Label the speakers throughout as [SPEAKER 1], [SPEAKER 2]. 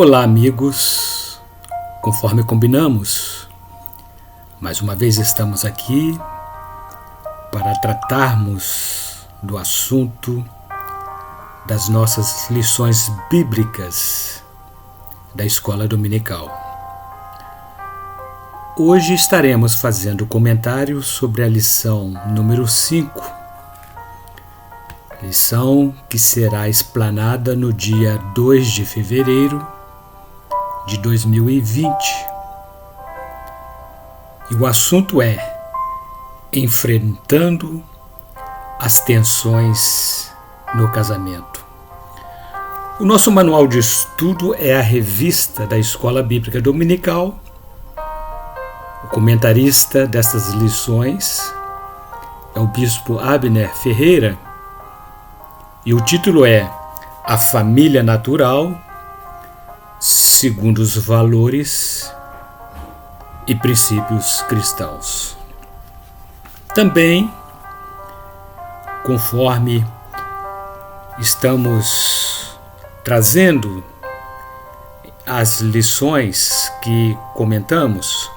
[SPEAKER 1] Olá, amigos. Conforme combinamos, mais uma vez estamos aqui para tratarmos do assunto das nossas lições bíblicas da escola dominical. Hoje estaremos fazendo comentários sobre a lição número 5, lição que será explanada no dia 2 de fevereiro de 2020. E o assunto é enfrentando as tensões no casamento. O nosso manual de estudo é a revista da Escola Bíblica Dominical. O comentarista dessas lições é o bispo Abner Ferreira e o título é A Família Natural segundo os valores e princípios cristãos. Também, conforme estamos trazendo as lições que comentamos,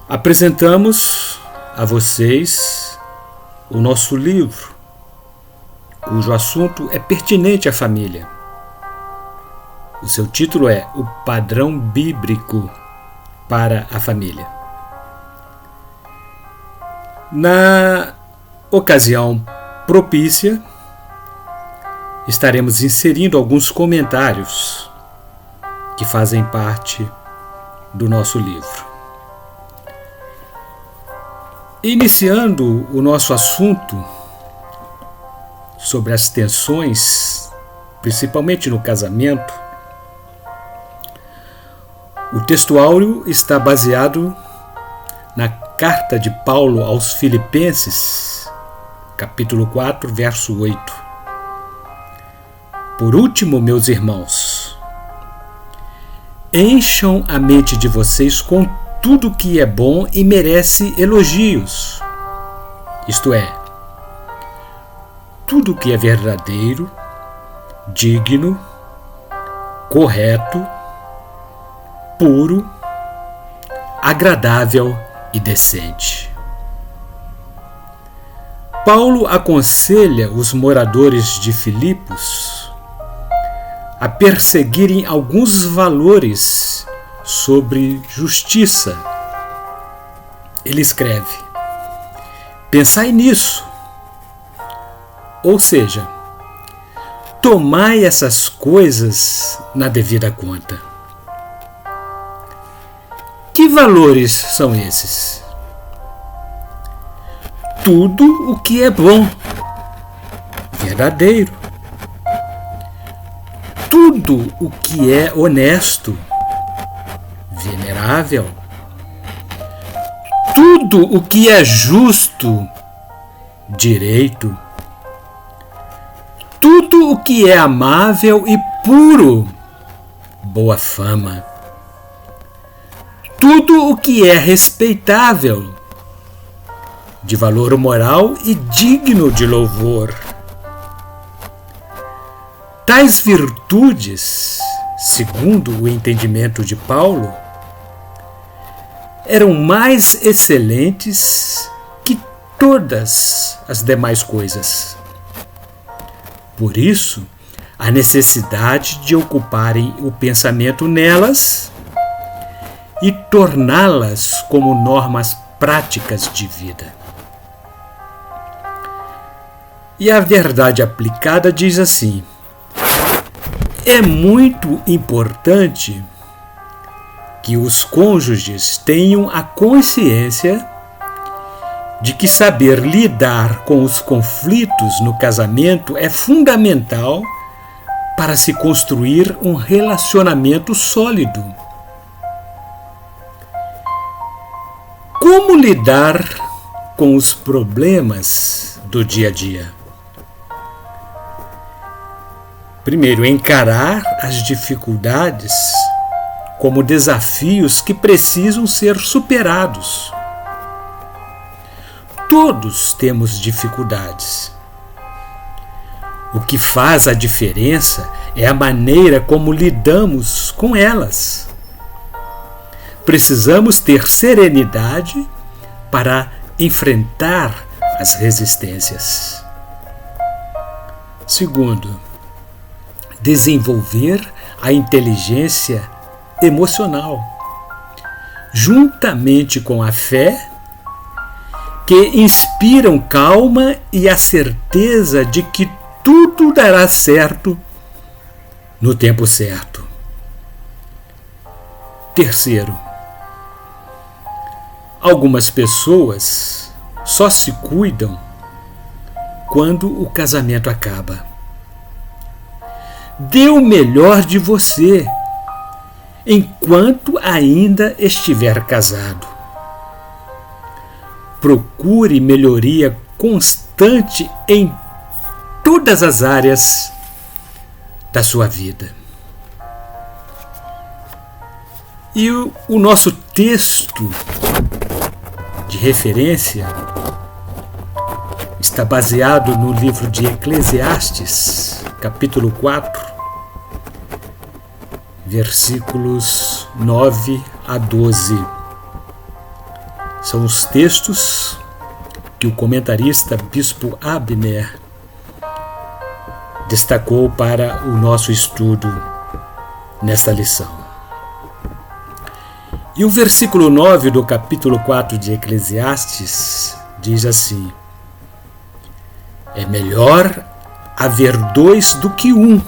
[SPEAKER 1] apresentamos a vocês o nosso livro, cujo assunto é pertinente à família. O seu título é O Padrão Bíblico para a Família. Na ocasião propícia, estaremos inserindo alguns comentários que fazem parte do nosso livro. Iniciando o nosso assunto sobre as tensões, principalmente no casamento, o textuário está baseado na carta de Paulo aos Filipenses, capítulo 4, verso 8. Por último, meus irmãos, encham a mente de vocês com tudo que é bom e merece elogios, isto é, tudo que é verdadeiro, digno, correto, puro, agradável e decente. Paulo aconselha os moradores de Filipos a perseguirem alguns valores sobre justiça. Ele escreve: pensai nisso, ou seja, tomai essas coisas na devida conta. Que valores são esses? Tudo o que é bom, verdadeiro. Tudo o que é honesto, venerável. Tudo o que é justo, direito. Tudo o que é amável e puro, boa fama. Tudo o que é respeitável, de valor moral e digno de louvor. Tais virtudes, segundo o entendimento de Paulo, eram mais excelentes que todas as demais coisas. Por isso, a necessidade de ocuparem o pensamento nelas e torná-las como normas práticas de vida. E a verdade aplicada diz assim: é muito importante que os cônjuges tenham a consciência de que saber lidar com os conflitos no casamento é fundamental para se construir um relacionamento sólido. Como lidar com os problemas do dia a dia? Primeiro, encarar as dificuldades como desafios que precisam ser superados. Todos temos dificuldades. O que faz a diferença é a maneira como lidamos com elas. Precisamos ter serenidade para enfrentar as resistências. Segundo, desenvolver a inteligência emocional, juntamente com a fé, que inspiram calma e a certeza de que tudo dará certo no tempo certo. Terceiro, algumas pessoas só se cuidam quando o casamento acaba. Dê o melhor de você enquanto ainda estiver casado. Procure melhoria constante em todas as áreas da sua vida. E o nosso texto de referência está baseado no livro de Eclesiastes, capítulo 4, versículos 9 a 12. São os textos que o comentarista Bispo Abner destacou para o nosso estudo nesta lição. E o versículo 9 do capítulo 4 de Eclesiastes diz assim: é melhor haver dois do que um,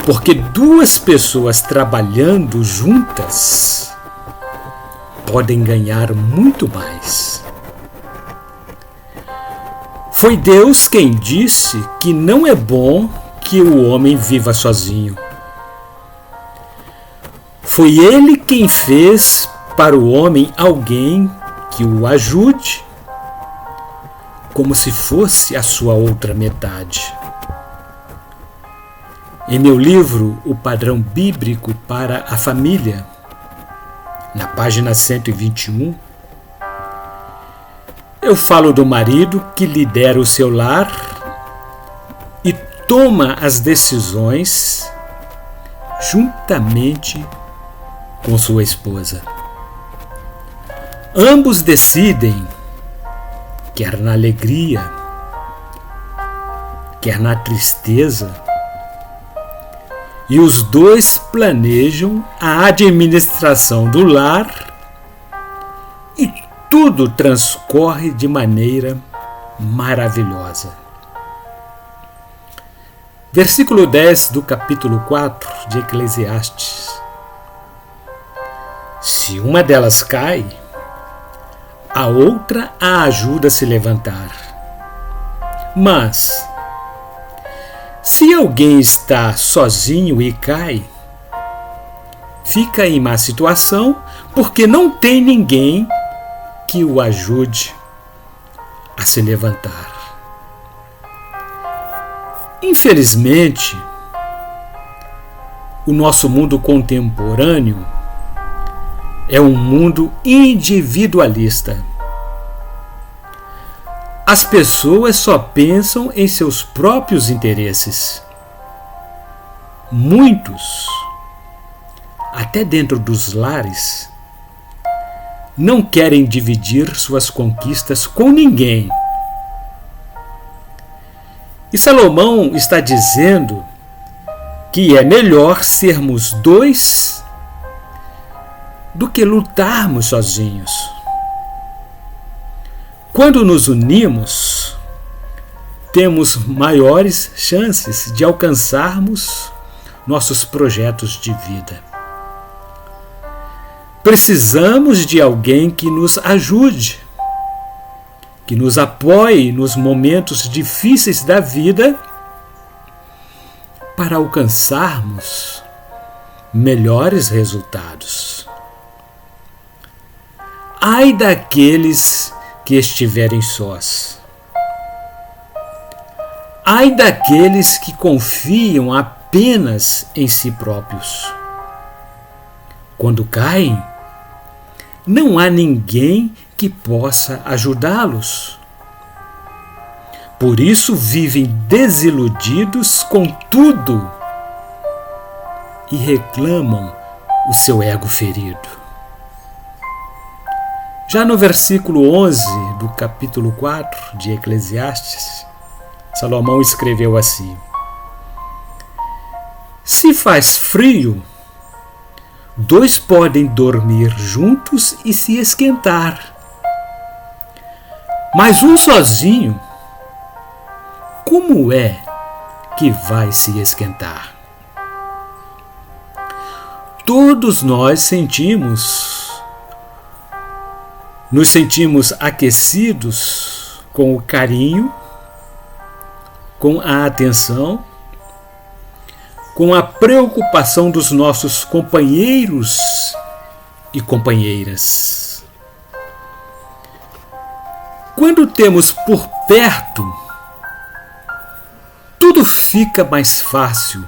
[SPEAKER 1] porque duas pessoas trabalhando juntas podem ganhar muito mais. Foi Deus quem disse que não é bom que o homem viva sozinho. Foi Ele quem fez para o homem alguém que o ajude, como se fosse a sua outra metade. Em meu livro, O Padrão Bíblico para a Família, na página 121, eu falo do marido que lidera o seu lar e toma as decisões juntamente com sua esposa. Ambos decidem, quer na alegria, quer na tristeza, e os dois planejam a administração do lar e tudo transcorre de maneira maravilhosa. Versículo 10 do capítulo 4 de Eclesiastes. Se uma delas cai, a outra a ajuda a se levantar. Mas, se alguém está sozinho e cai, fica em má situação porque não tem ninguém que o ajude a se levantar. Infelizmente, o nosso mundo contemporâneo é um mundo individualista. As pessoas só pensam em seus próprios interesses. Muitos, até dentro dos lares, não querem dividir suas conquistas com ninguém. E Salomão está dizendo que é melhor sermos dois do que lutarmos sozinhos. Quando nos unimos, temos maiores chances de alcançarmos nossos projetos de vida. Precisamos de alguém que nos ajude, que nos apoie nos momentos difíceis da vida para alcançarmos melhores resultados. Ai daqueles que estiverem sós. Ai daqueles que confiam apenas em si próprios. Quando caem, não há ninguém que possa ajudá-los. Por isso vivem desiludidos com tudo e reclamam o seu ego ferido. Já no versículo 11 do capítulo 4 de Eclesiastes, Salomão escreveu assim: se faz frio, dois podem dormir juntos e se esquentar, mas um sozinho, como é que vai se esquentar? Todos nós nos sentimos aquecidos com o carinho, com a atenção, com a preocupação dos nossos companheiros e companheiras. Quando temos por perto, tudo fica mais fácil.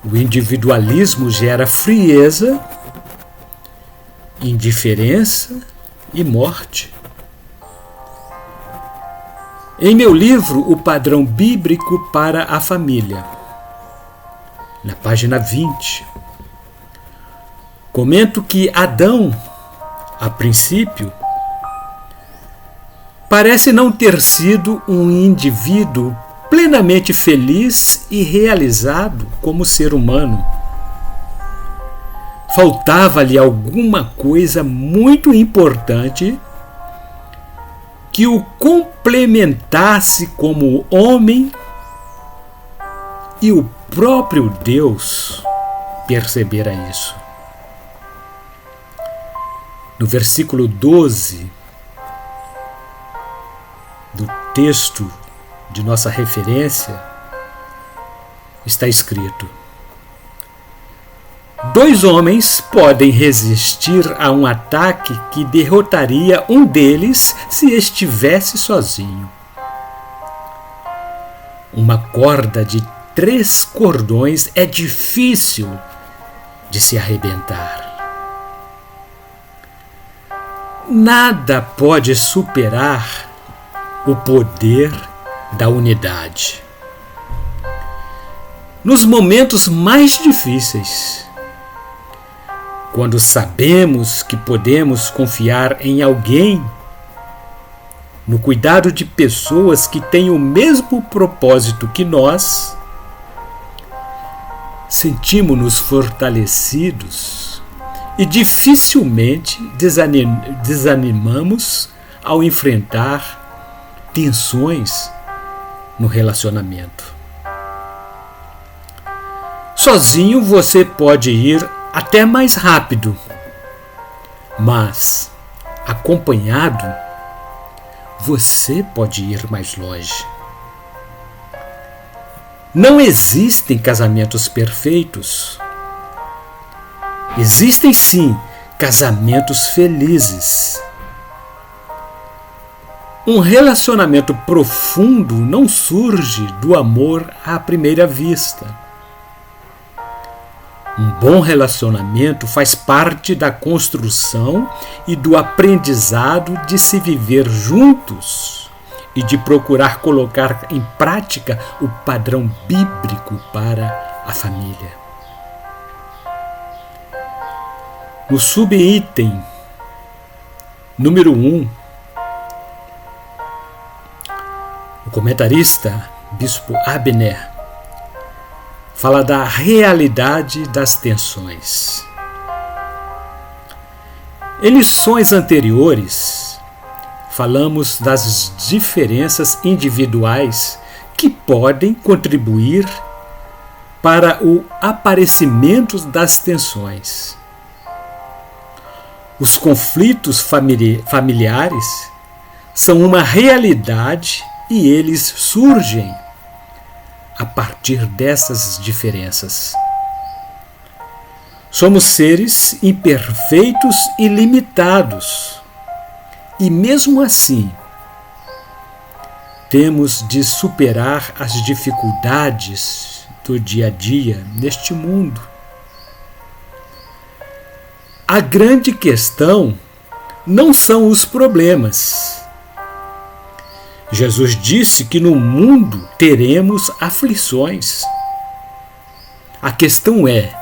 [SPEAKER 1] O individualismo gera frieza, indiferença e morte. Em meu livro, O Padrão Bíblico para a Família, na página 20, comento que Adão, a princípio, parece não ter sido um indivíduo plenamente feliz e realizado como ser humano. Faltava-lhe alguma coisa muito importante que o complementasse como homem, e o próprio Deus percebera isso. No versículo 12 do texto de nossa referência, está escrito: dois homens podem resistir a um ataque que derrotaria um deles se estivesse sozinho. Uma corda de 3 cordões é difícil de se arrebentar. Nada pode superar o poder da unidade. Nos momentos mais difíceis, quando sabemos que podemos confiar em alguém, no cuidado de pessoas que têm o mesmo propósito que nós, sentimos-nos fortalecidos e dificilmente desanimamos ao enfrentar tensões no relacionamento. Sozinho você pode ir até mais rápido, mas acompanhado você pode ir mais longe. Não existem casamentos perfeitos. Existem sim casamentos felizes. Um relacionamento profundo não surge do amor à primeira vista. Um bom relacionamento faz parte da construção e do aprendizado de se viver juntos e de procurar colocar em prática o padrão bíblico para a família. No subitem número 1, o comentarista Bispo Abner fala da realidade das tensões. Em lições anteriores, falamos das diferenças individuais que podem contribuir para o aparecimento das tensões. Os conflitos familiares são uma realidade e eles surgem a partir dessas diferenças. Somos seres imperfeitos e limitados, e mesmo assim, temos de superar as dificuldades do dia a dia neste mundo. A grande questão não são os problemas, Jesus disse que no mundo teremos aflições. A questão é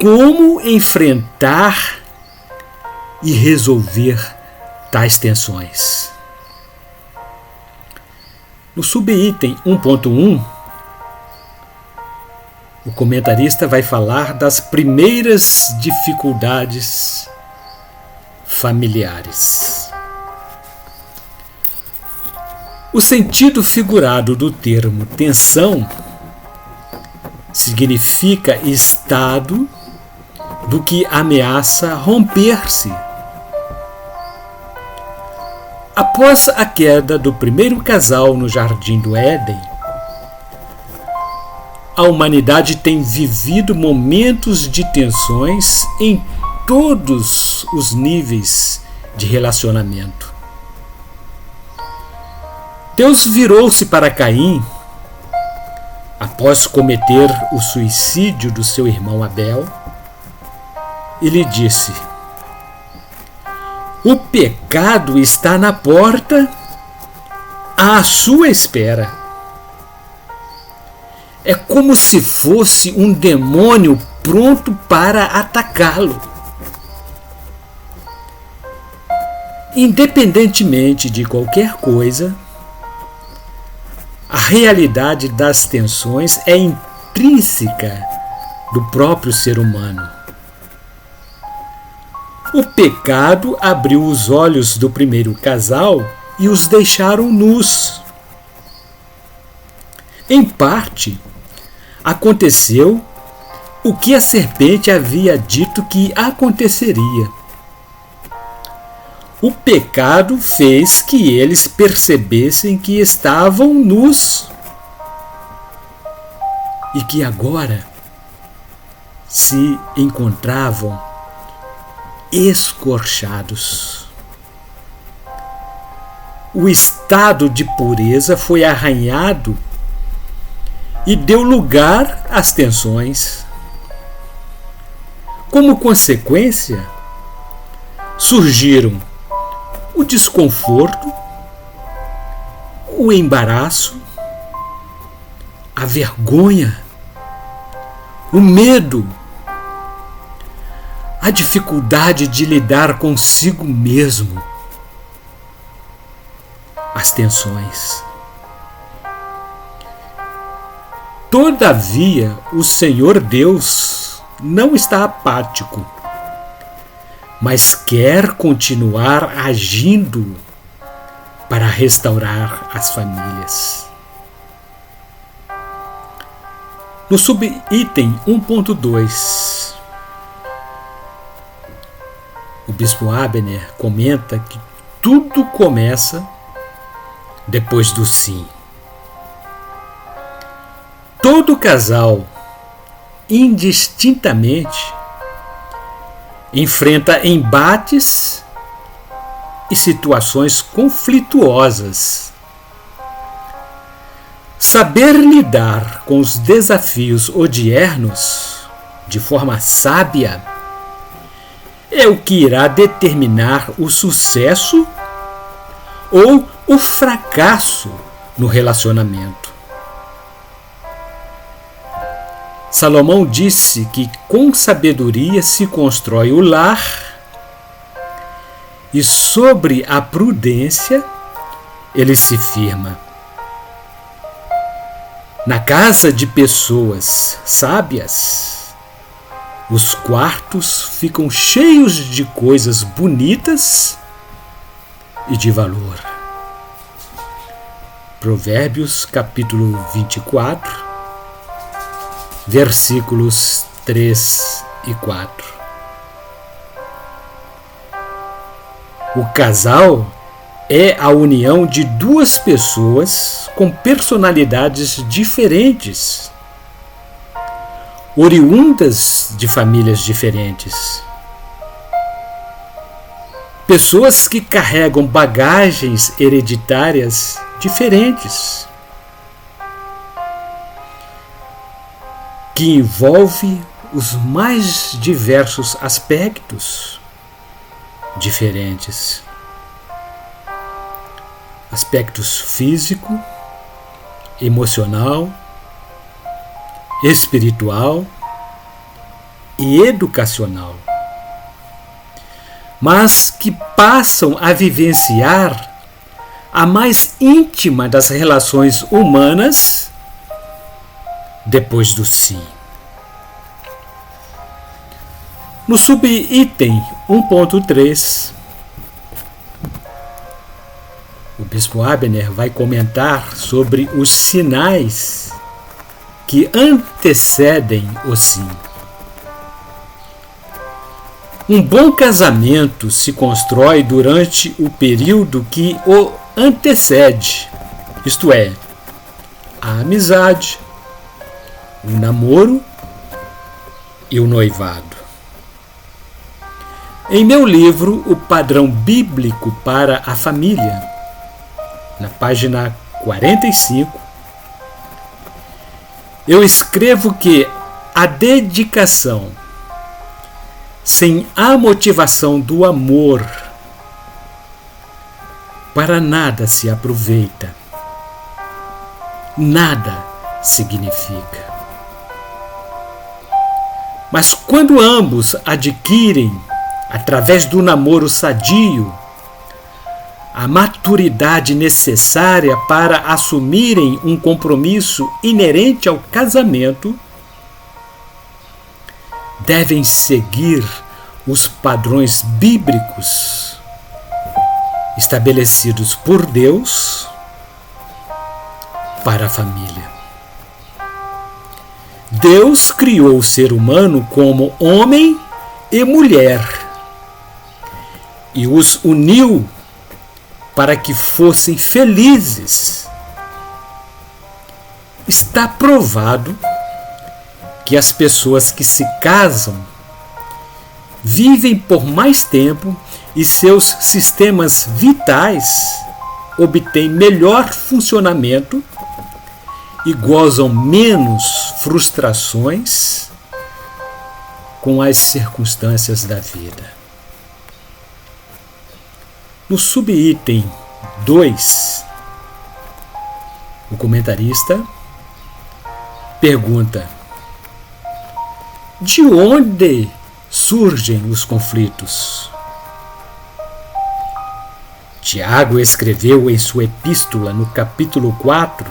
[SPEAKER 1] como enfrentar e resolver tais tensões. No subitem 1.1, o comentarista vai falar das primeiras dificuldades familiares. O sentido figurado do termo tensão significa estado do que ameaça romper-se. Após a queda do primeiro casal no Jardim do Éden, a humanidade tem vivido momentos de tensões em todos os níveis de relacionamento. Deus virou-se para Caim após cometer o suicídio do seu irmão Abel e lhe disse: o pecado está na porta à sua espera. É como se fosse um demônio pronto para atacá-lo. Independentemente de qualquer coisa, a realidade das tensões é intrínseca do próprio ser humano. O pecado abriu os olhos do primeiro casal e os deixaram nus. Em parte, aconteceu o que a serpente havia dito que aconteceria. O pecado fez que eles percebessem que estavam nus e que agora se encontravam escorchados. O estado de pureza foi arranhado e deu lugar às tensões. Como consequência, surgiram o desconforto, o embaraço, a vergonha, o medo, a dificuldade de lidar consigo mesmo, as tensões. Todavia, o Senhor Deus não está apático, mas quer continuar agindo para restaurar as famílias. No subitem 1.2, o bispo Abner comenta que tudo começa depois do sim. Todo casal, indistintamente, enfrenta embates e situações conflituosas. Saber lidar com os desafios odiernos de forma sábia é o que irá determinar o sucesso ou o fracasso no relacionamento. Salomão disse que com sabedoria se constrói o lar e sobre a prudência ele se firma. Na casa de pessoas sábias, os quartos ficam cheios de coisas bonitas e de valor. Provérbios capítulo 24, versículos 3 e 4. O casal é a união de duas pessoas com personalidades diferentes, oriundas de famílias diferentes. Pessoas que carregam bagagens hereditárias diferentes, que envolve os mais diversos aspectos diferentes. A aspectos físico, emocional, espiritual e educacional, mas que passam a vivenciar a mais íntima das relações humanas depois do si. No subitem 1.3, o Bispo Abner vai comentar sobre os sinais que antecedem o sim. Um bom casamento se constrói durante o período que o antecede, isto é, a amizade, o namoro e o noivado. Em meu livro, O Padrão Bíblico para a Família, na página 45, eu escrevo que a dedicação sem a motivação do amor para nada se aproveita, nada significa. Mas quando ambos adquirem, através do namoro sadio, a maturidade necessária para assumirem um compromisso inerente ao casamento, devem seguir os padrões bíblicos estabelecidos por Deus para a família. Deus criou o ser humano como homem e mulher e os uniu para que fossem felizes. Está provado que as pessoas que se casam vivem por mais tempo e seus sistemas vitais obtêm melhor funcionamento e gozam menos frustrações com as circunstâncias da vida. No subitem 2, o comentarista pergunta: de onde surgem os conflitos? Tiago escreveu em sua epístola, no capítulo 4,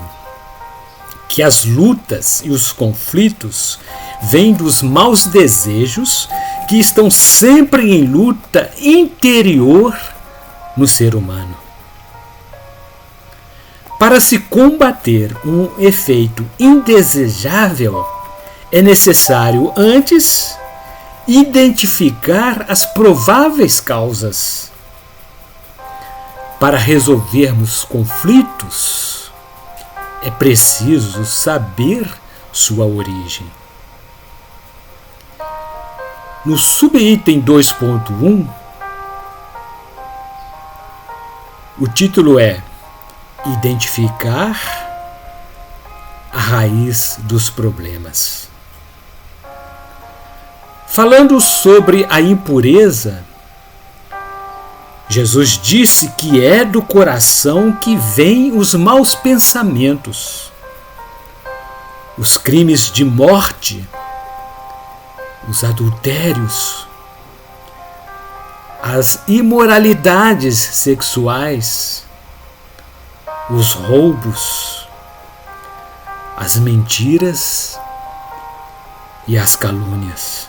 [SPEAKER 1] que as lutas e os conflitos vêm dos maus desejos que estão sempre em luta interior no ser humano. Para se combater um efeito indesejável, é necessário antes identificar as prováveis causas. Para resolvermos conflitos, é preciso saber sua origem. No subitem 2.1, o título é Identificar a raiz dos problemas. Falando sobre a impureza, Jesus disse que é do coração que vêm os maus pensamentos, os crimes de morte, os adultérios, as imoralidades sexuais, os roubos, as mentiras e as calúnias.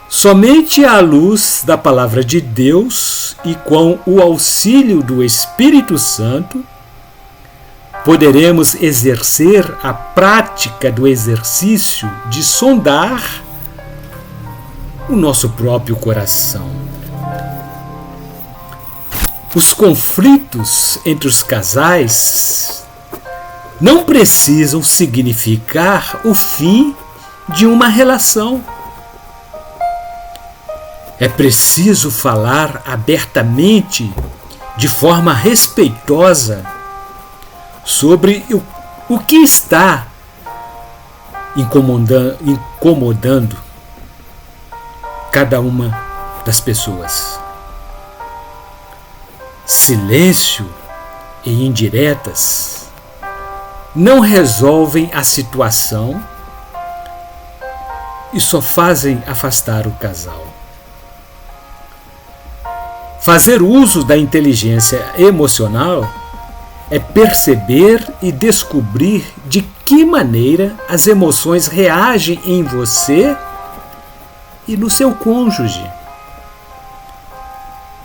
[SPEAKER 1] Somente à luz da palavra de Deus e com o auxílio do Espírito Santo, poderemos exercer a prática do exercício de sondar o nosso próprio coração. Os conflitos entre os casais não precisam significar o fim de uma relação. É preciso falar abertamente, de forma respeitosa, sobre o que está incomodando cada uma das pessoas. silêncio e indiretas não resolvem a situação e só fazem afastar o casal. Fazer uso da inteligência emocional é perceber e descobrir de que maneira as emoções reagem em você e no seu cônjuge.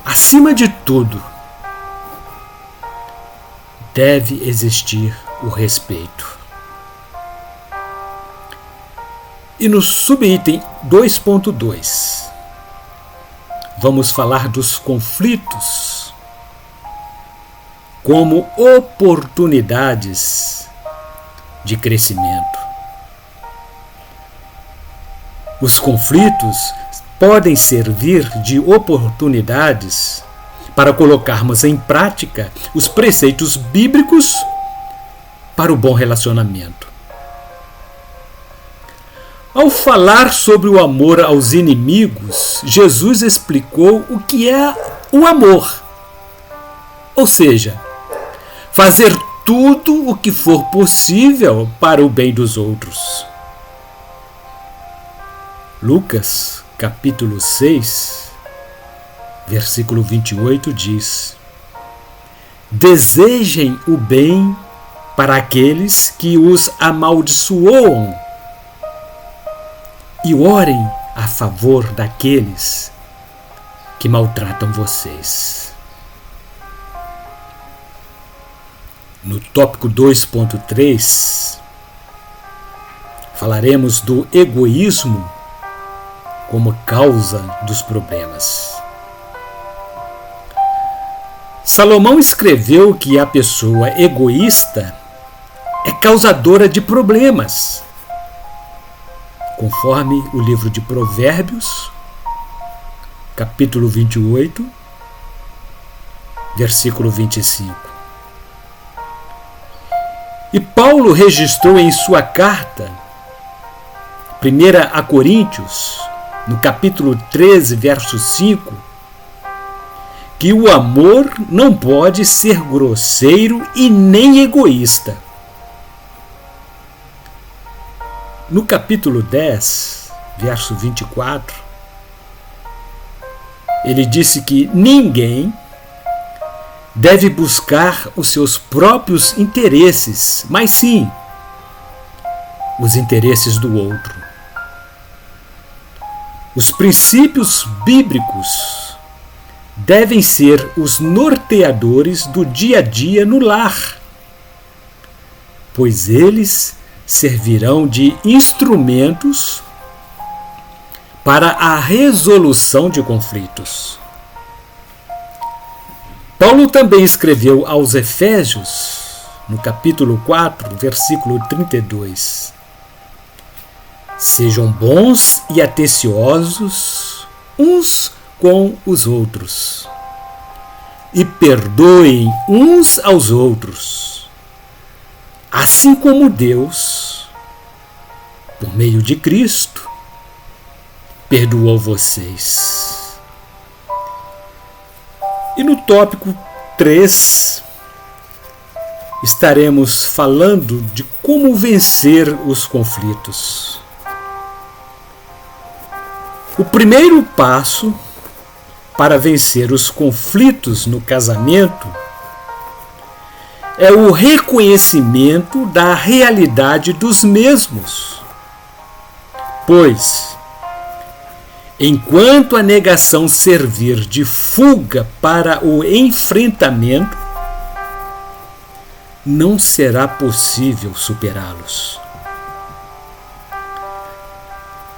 [SPEAKER 1] Acima de tudo, deve existir o respeito. E no subitem 2.2, vamos falar dos conflitos como oportunidades de crescimento. Os conflitos podem servir de oportunidades para colocarmos em prática os preceitos bíblicos para o bom relacionamento. Ao falar sobre o amor aos inimigos, Jesus explicou o que é o amor. Ou seja, fazer tudo o que for possível para o bem dos outros. Lucas, capítulo 6, versículo 28 diz: desejem o bem para aqueles que os amaldiçoam e orem a favor daqueles que maltratam vocês. No tópico 2.3, falaremos do egoísmo como causa dos problemas. Salomão escreveu que a pessoa egoísta é causadora de problemas, conforme o livro de Provérbios, capítulo 28, versículo 25. E Paulo registrou em sua carta, 1 a Coríntios, no capítulo 13, verso 5, que o amor não pode ser grosseiro e nem egoísta. No capítulo 10, verso 24, ele disse que ninguém deve buscar os seus próprios interesses, mas sim os interesses do outro. Os princípios bíblicos devem ser os norteadores do dia a dia no lar, pois eles servirão de instrumentos para a resolução de conflitos. Paulo também escreveu aos Efésios, no capítulo 4, versículo 32: sejam bons e atenciosos uns com os outros, e perdoem uns aos outros, assim como Deus, por meio de Cristo, perdoou vocês. E no tópico 3, estaremos falando de como vencer os conflitos. O primeiro passo para vencer os conflitos no casamento é o reconhecimento da realidade dos mesmos. Pois, enquanto a negação servir de fuga para o enfrentamento, não será possível superá-los.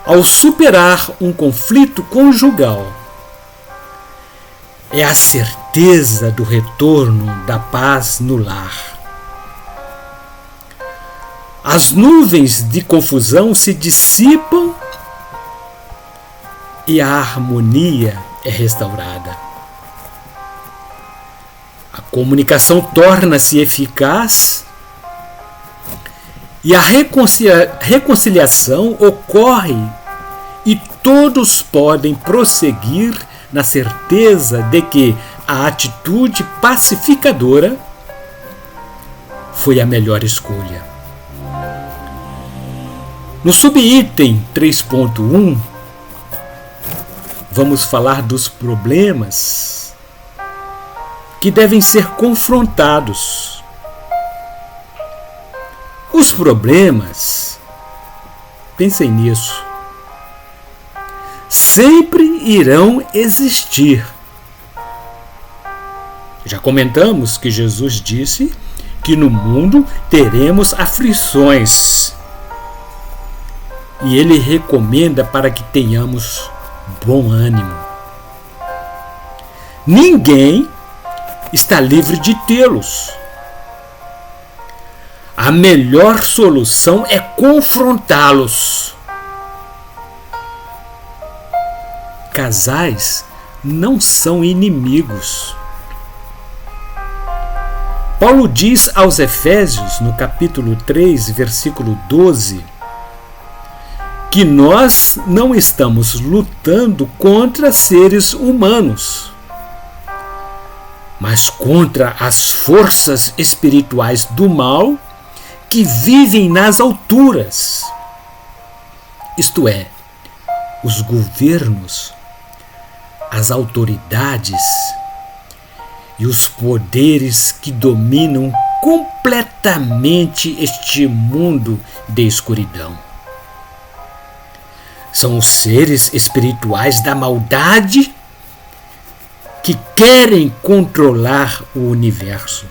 [SPEAKER 1] Ao superar um conflito conjugal, é a certeza do retorno da paz no lar. As nuvens de confusão se dissipam e a harmonia é restaurada. A comunicação torna-se eficaz e a reconciliação ocorre e todos podem prosseguir na certeza de que a atitude pacificadora foi a melhor escolha. No subitem 3.1, vamos falar dos problemas que devem ser confrontados. Os problemas, pensem nisso, sempre irão existir. Já comentamos que Jesus disse que no mundo teremos aflições. E ele recomenda para que tenhamos bom ânimo. Ninguém está livre de tê-los. A melhor solução é confrontá-los. Casais não são inimigos. Paulo diz aos Efésios, no capítulo 3, versículo 12, que nós não estamos lutando contra seres humanos, mas contra as forças espirituais do mal que vivem nas alturas, isto é, os governos, as autoridades e os poderes que dominam completamente este mundo de escuridão. São os seres espirituais da maldade que querem controlar o universo.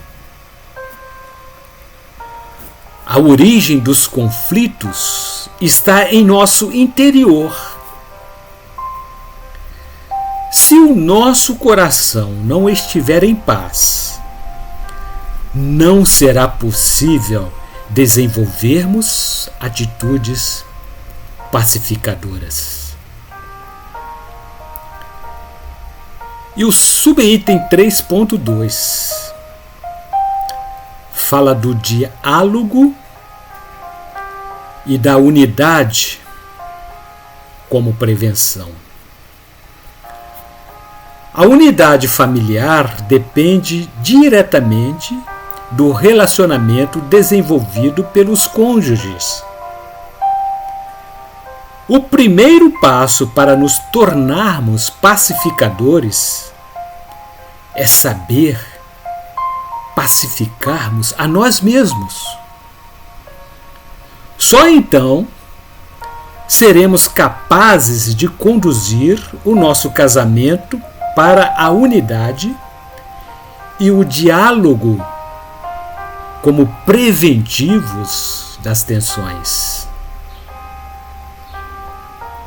[SPEAKER 1] A origem dos conflitos está em nosso interior. Se o nosso coração não estiver em paz, não será possível desenvolvermos atitudes pacificadoras. E o subitem 3.2 fala do diálogo e da unidade como prevenção. A unidade familiar depende diretamente do relacionamento desenvolvido pelos cônjuges. O primeiro passo para nos tornarmos pacificadores é saber pacificarmos a nós mesmos. Só então seremos capazes de conduzir o nosso casamento para a unidade e o diálogo como preventivos das tensões.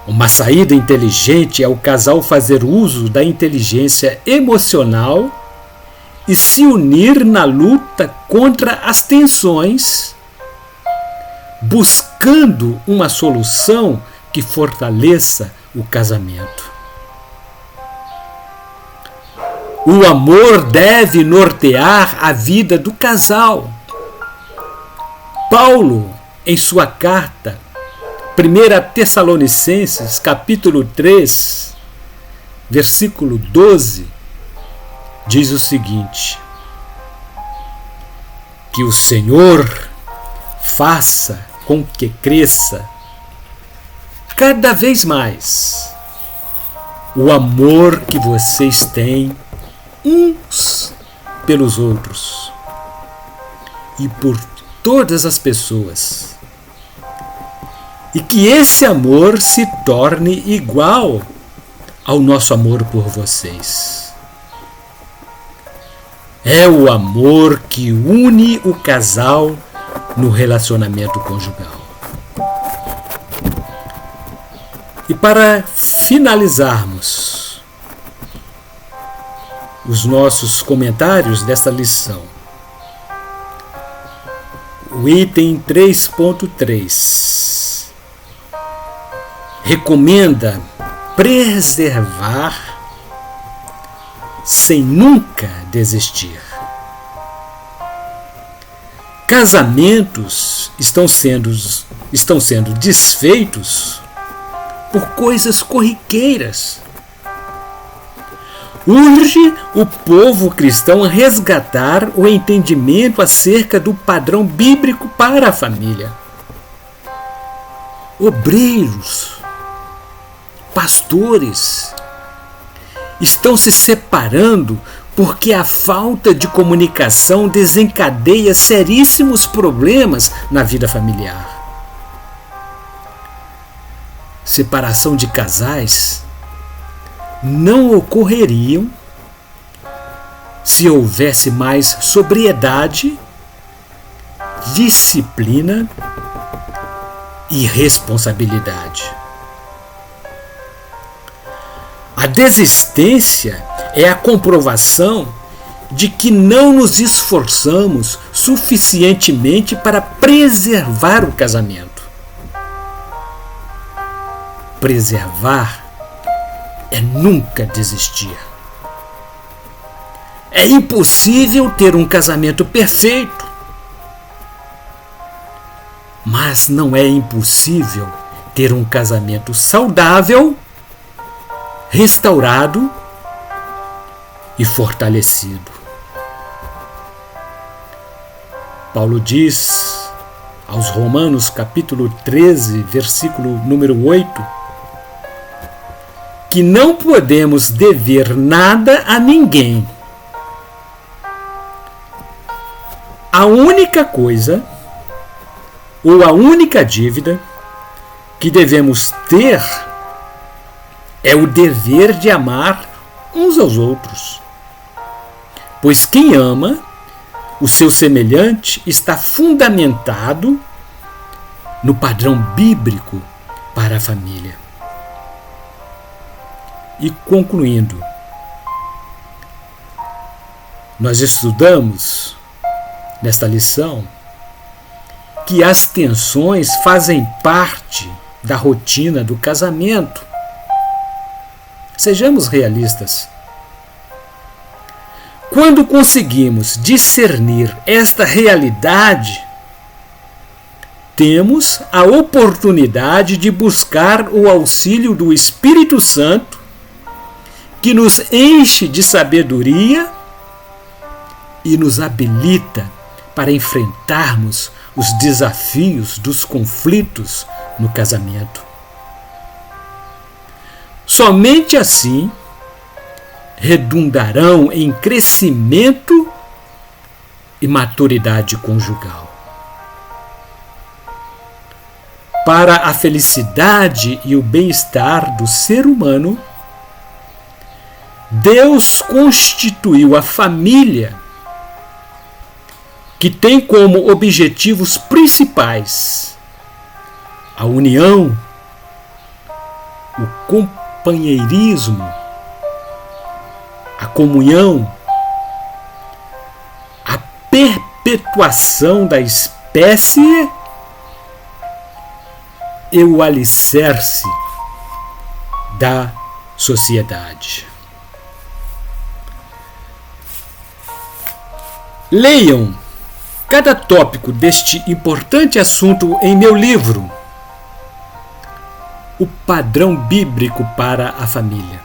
[SPEAKER 1] Uma saída inteligente é o casal fazer uso da inteligência emocional e se unir na luta contra as tensões, buscando uma solução que fortaleça o casamento. O amor deve nortear a vida do casal. Paulo, em sua carta, 1 Tessalonicenses, capítulo 3, versículo 12, diz o seguinte: que o Senhor faça com que cresça cada vez mais o amor que vocês têm uns pelos outros e por todas as pessoas, e que esse amor se torne igual ao nosso amor por vocês. É o amor que une o casal no relacionamento conjugal. E para finalizarmos os nossos comentários desta lição, o item 3.3 recomenda preservar sem nunca desistir. Casamentos estão sendo desfeitos por coisas corriqueiras. urge o povo cristão a resgatar o entendimento acerca do padrão bíblico para a família. Obreiros, pastores estão se separando porque a falta de comunicação desencadeia seríssimos problemas na vida familiar. Separação de casais não ocorreriam se houvesse mais sobriedade, disciplina e responsabilidade. A desistência é a comprovação de que não nos esforçamos suficientemente para preservar o casamento. Preservar é nunca desistir. É impossível ter um casamento perfeito, mas não é impossível ter um casamento saudável, restaurado e fortalecido. Paulo diz aos Romanos, capítulo 13, versículo número 8, que não podemos dever nada a ninguém. A única coisa, ou a única dívida que devemos ter é o dever de amar uns aos outros. Pois quem ama o seu semelhante está fundamentado no padrão bíblico para a família. E concluindo, nós estudamos nesta lição que as tensões fazem parte da rotina do casamento. Sejamos realistas. Quando conseguimos discernir esta realidade, temos a oportunidade de buscar o auxílio do Espírito Santo, que nos enche de sabedoria e nos habilita para enfrentarmos os desafios dos conflitos no casamento. Somente assim redundarão em crescimento e maturidade conjugal. Para a felicidade e o bem-estar do ser humano, Deus constituiu a família, que tem como objetivos principais a união, o companheirismo, a comunhão, a perpetuação da espécie e o alicerce da sociedade. Leiam cada tópico deste importante assunto em meu livro, O Padrão Bíblico para a Família.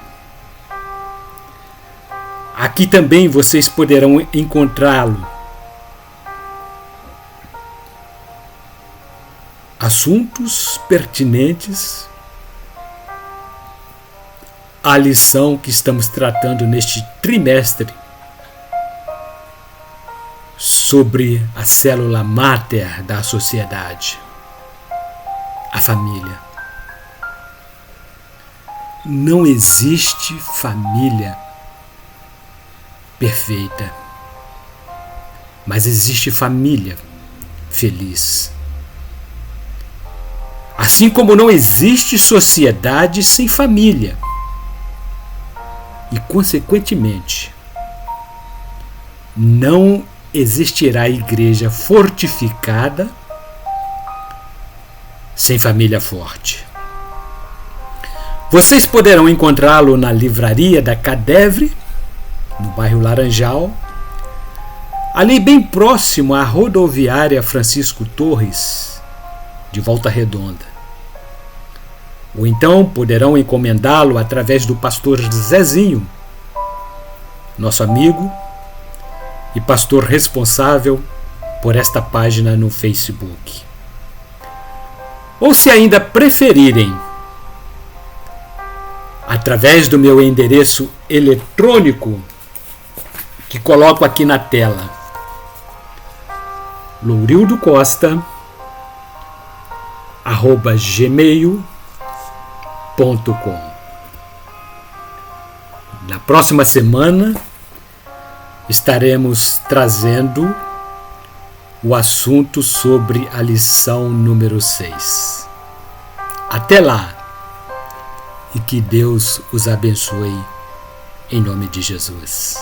[SPEAKER 1] Aqui também vocês poderão encontrá-lo. Assuntos pertinentes à lição que estamos tratando neste trimestre sobre a célula máter da sociedade, a família. Não existe família perfeita, mas existe família feliz. Assim como não existe sociedade sem família. E, consequentemente, não existirá igreja fortificada sem família forte. Vocês poderão encontrá-lo na livraria da Cadevre, no bairro Laranjal, ali bem próximo à rodoviária Francisco Torres, de Volta Redonda. Ou então poderão encomendá-lo através do pastor Zezinho, nosso amigo e pastor responsável por esta página no Facebook. Ou, se ainda preferirem, através do meu endereço eletrônico, que coloco aqui na tela, lourildocosta@gmail.com. Na próxima semana estaremos trazendo o assunto sobre a lição número 6. Até lá, e que Deus os abençoe em nome de Jesus.